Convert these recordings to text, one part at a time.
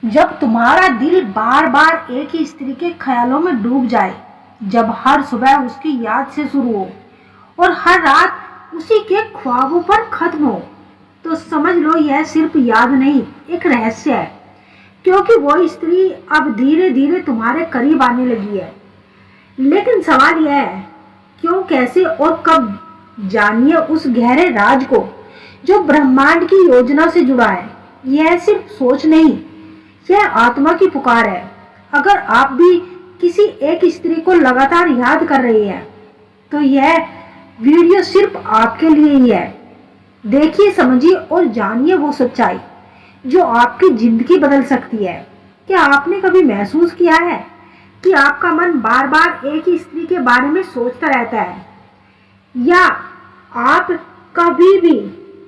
जब तुम्हारा दिल बार बार एक ही स्त्री के ख्यालों में डूब जाए, जब हर सुबह उसकी याद से शुरू हो और हर रात उसी के ख्वाबों पर खत्म हो, तो समझ लो यह सिर्फ याद नहीं, एक रहस्य है। क्योंकि वो स्त्री अब धीरे धीरे तुम्हारे करीब आने लगी है। लेकिन सवाल यह है, क्यों, कैसे और कब? जानिए उस गहरे राज को जो ब्रह्मांड की योजना से जुड़ा है। यह सिर्फ सोच नहीं, यह आत्मा की पुकार है। अगर आप भी किसी एक स्त्री को लगातार याद कर रही हैं, तो यह वीडियो सिर्फ आपके लिए ही है। देखिए, समझिए और जानिए वो सच्चाई जो आपकी जिंदगी बदल सकती है। क्या आपने कभी महसूस किया है कि आपका मन बार बार एक ही स्त्री के बारे में सोचता रहता है, या आप कभी भी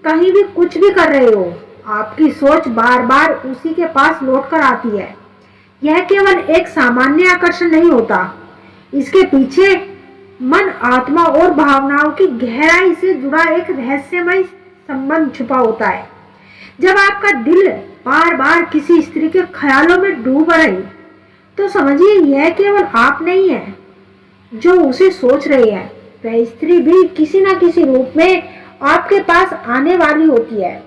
कहीं भी कुछ भी कर रहे हो, आपकी सोच बार बार उसी के पास लौट कर आती है? यह केवल एक सामान्य आकर्षण नहीं होता, इसके पीछे मन, आत्मा और भावनाओं की गहराई से जुड़ा एक रहस्यमय संबंध छुपा होता है। जब आपका दिल बार बार किसी स्त्री के ख्यालों में डूब रही, तो समझिए यह केवल आप नहीं है जो उसे सोच रहे हैं, वह स्त्री भी किसी न किसी रूप में आपके पास आने वाली होती है।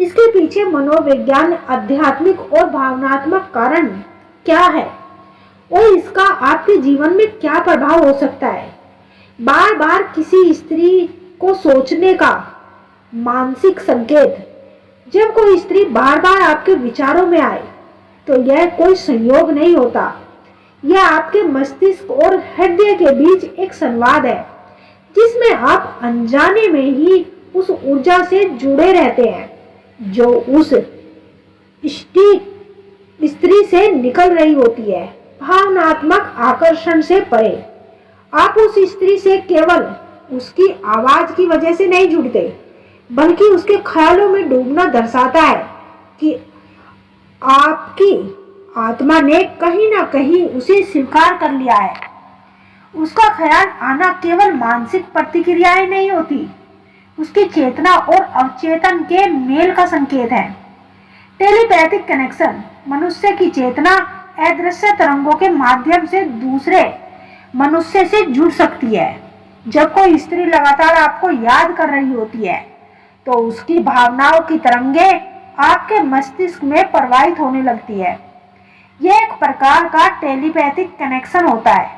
इसके पीछे मनोविज्ञान, आध्यात्मिक और भावनात्मक कारण क्या है और इसका आपके जीवन में क्या प्रभाव हो सकता है? बार बार किसी स्त्री को सोचने का मानसिक संकेत। जब कोई स्त्री बार बार आपके विचारों में आए, तो यह कोई संयोग नहीं होता, यह आपके मस्तिष्क और हृदय के बीच एक संवाद है, जिसमें आप अनजाने में ही उस ऊर्जा से जुड़े रहते हैं जो उस स्त्री से निकल रही होती है। भावनात्मक आकर्षण से परे, आप उस स्त्री से केवल उसकी आवाज की वजह से नहीं जुड़ते, बल्कि उसके ख्यालों में डूबना दर्शाता है कि आपकी आत्मा ने कहीं ना कहीं उसे स्वीकार कर लिया है। उसका ख्याल आना केवल मानसिक प्रतिक्रियाएं नहीं होती, उसकी चेतना और अवचेतन के मेल का संकेत है। टेलीपैथिक कनेक्शन, मनुष्य की चेतना अदृश्य तरंगों के माध्यम से दूसरे मनुष्य से जुड़ सकती है। जब कोई स्त्री लगातार आपको याद कर रही होती है, तो उसकी भावनाओं की तरंगें आपके मस्तिष्क में प्रवाहित होने लगती है। यह एक प्रकार का टेलीपैथिक कनेक्शन होता है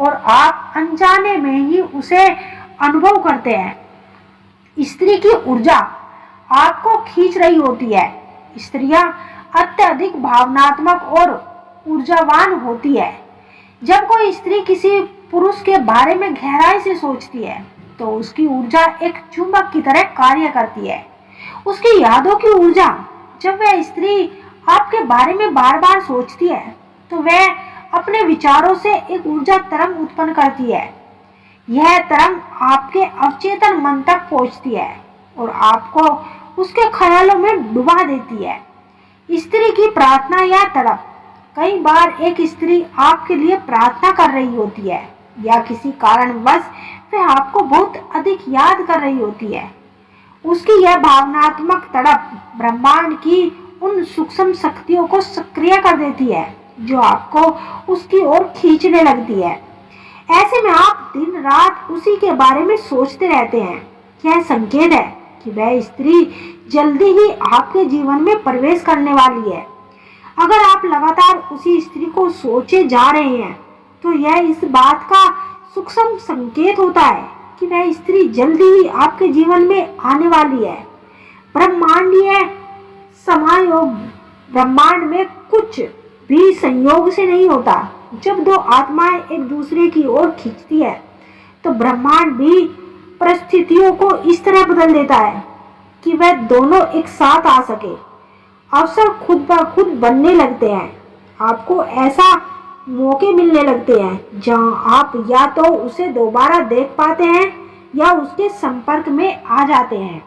और आप अनजाने में ही उसे अनुभव करते हैं। स्त्री की ऊर्जा आपको खींच रही होती है। स्त्रियां अत्यधिक भावनात्मक और ऊर्जावान होती है। जब कोई स्त्री किसी पुरुष के बारे में गहराई से सोचती है, तो उसकी ऊर्जा एक चुंबक की तरह कार्य करती है। उसकी यादों की ऊर्जा, जब वह स्त्री आपके बारे में बार बार सोचती है, तो वह अपने विचारों से एक ऊर्जा तरंग उत्पन्न करती है। यह तरंग आपके अवचेतन मन तक पहुंचती है और आपको उसके ख्यालों में डुबा देती है। स्त्री की प्रार्थना या तड़प, कई बार एक स्त्री आपके लिए प्रार्थना कर रही होती है, या किसी कारणवश वह आपको बहुत अधिक याद कर रही होती है। उसकी यह भावनात्मक तड़प ब्रह्मांड की उन सूक्ष्म शक्तियों को सक्रिय कर देती है जो आपको उसकी ओर खींचने लगती है। ऐसे में आप दिन रात उसी के बारे में सोचते रहते हैं। यह संकेत है कि वह स्त्री जल्दी ही आपके जीवन में प्रवेश करने वाली है। अगर आप लगातार उसी स्त्री को सोचे जा रहे हैं, तो यह इस बात का सूक्ष्म संकेत होता है कि वह स्त्री जल्दी ही आपके जीवन में आने वाली है। ब्रह्मांडीय समायोग, ब्रह्मांड में कुछ भी संयोग से नहीं होता। जब दो आत्माएं एक दूसरे की ओर खींचती है, तो ब्रह्मांड भी परिस्थितियों को इस तरह बदल देता है कि वह दोनों एक साथ आ सके। अवसर खुद ब खुद बनने लगते हैं। आपको ऐसा मौके मिलने लगते हैं जहां आप या तो उसे दोबारा देख पाते हैं या उसके संपर्क में आ जाते हैं।